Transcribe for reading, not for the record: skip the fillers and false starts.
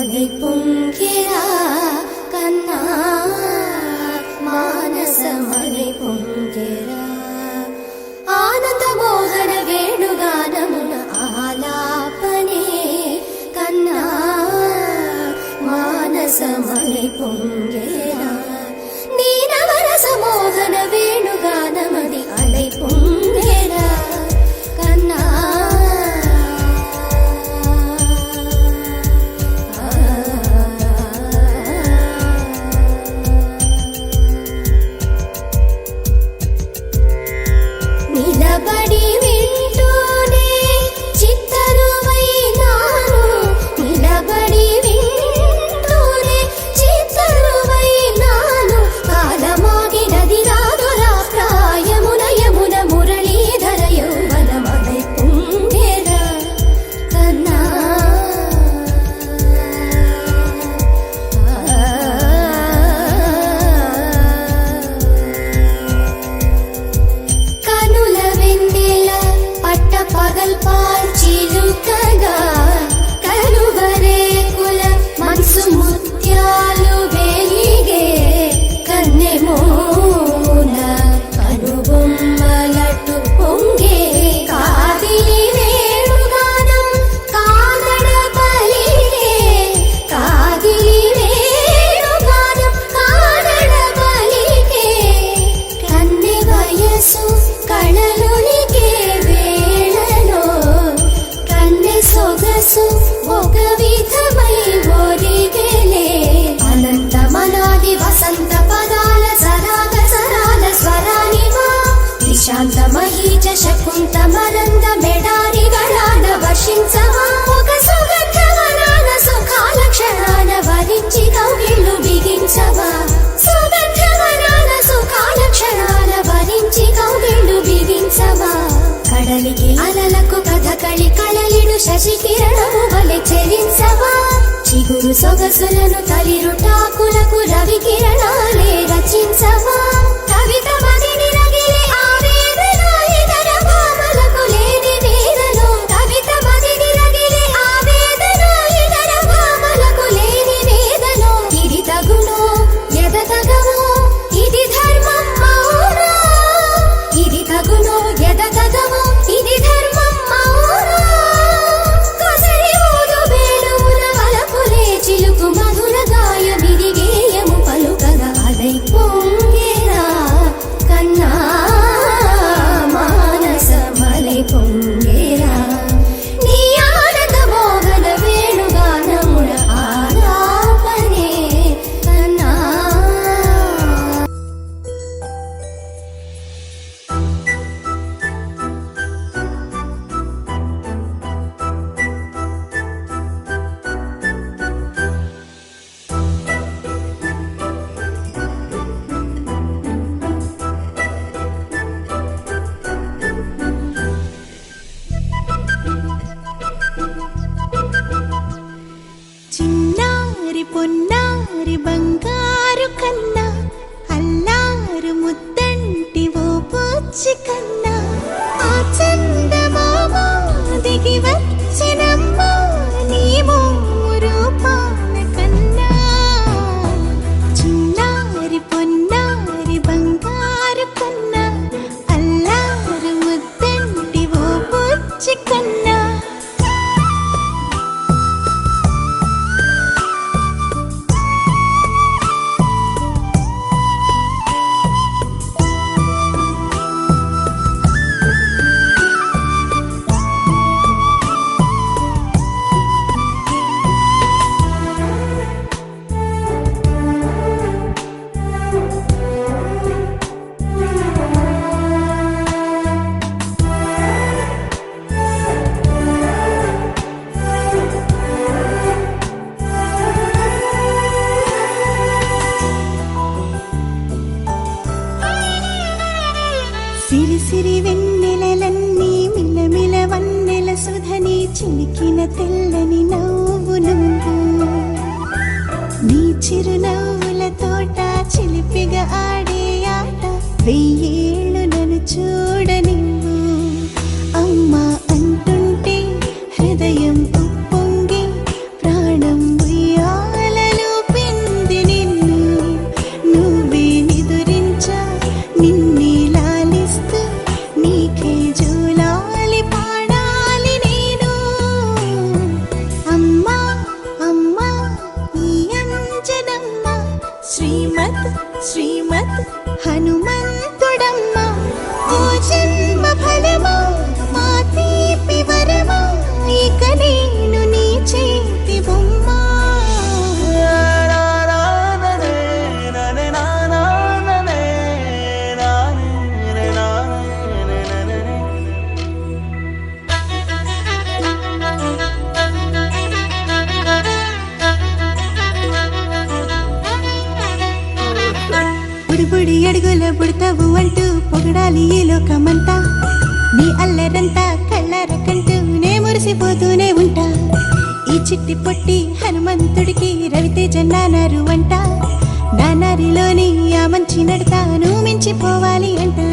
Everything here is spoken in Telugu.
అలై పొంగెరా కన్నా మానసమలై పొంగెరా ఆనంద మోహన వేణుగానమున ఆలాపనే కన్నా మానసమలై పొంగెరా నీనవరస మోహన వేణుగానమది అలై పొంగెరా కన్నా నిలబడి వింటూనే చిత్తరువైనాను నిలబడి వింటూనే చిత్తరువైనాను కాలమాగినది రాదురా ప్రాయమున యమున మురళీధర యౌవనమలై పొంగెరా కన్నా కనుల వెన్నెల పట్ట పగల్ పాల్చిలుకగా కనువరేకుల మనసు ముత్యాలు వెలిగే కన్నెమోన కనుబొమ్మలటు పొంగే కాదిలి వేణుగానం కాదడ పలిగే కాదిలి వేణుగానం కాదడ పలిగే కన్నె వయసు కళలునికే వేళలో కన్నె సొగసు ఒక విధమై ఒరిగెలే అనంతమనాది వసంత పదాల సరాగ సరాల స్వరానివా నిశాంత మహీజ శకుంత మరంద మెడారి గళాన వర్షించవా ఒక సుగంధవనాన సుఖాల క్షణాన వరించి కౌగిళ్ళు బిగించవా సుగంధవనాన సుఖాల క్షణాల వరించి కౌగిళ్ళు బిగించవా కడలికి అలలకు కథకళి కళలిడు శశి కిరణము వలె చెలించవా చిగురు సొగసులను తలిరుటాకులకు రవి కిరణాలే రచించవా కవిత మదిని రగిలే ఆవేదన ఇతర భామలకు లేని వేదనో కవిత మదిని రగిలే ఆవేదన ఇతర భామలకు లేని వేదనో ఇది తగునో ఎద తగవో ఇది ధర్మం మౌనా ఇది తగునో ఎద తగవో ఇది ధర్మం మౌనా కొసరి ఊదు వేణువున వలపులే చిలుకు మధుర గాయమిది గేయము పలుకగా అలై పొంగెరా కన్నా కుడి అడుగుల పుడతావు అంటూ పొగడాలి ఈ లోకమంతా. నీ అల్లరంతా కళ్ళార కంటూ నే మురిసిపోతూనే ఉంటా. ఈ చిట్టి పొట్టి హనుమంతుడికి రవితేజ నానారు అంట. నానారిలోని ఆ మంచి నడత నువ్వు మించిపోవాలి అంట.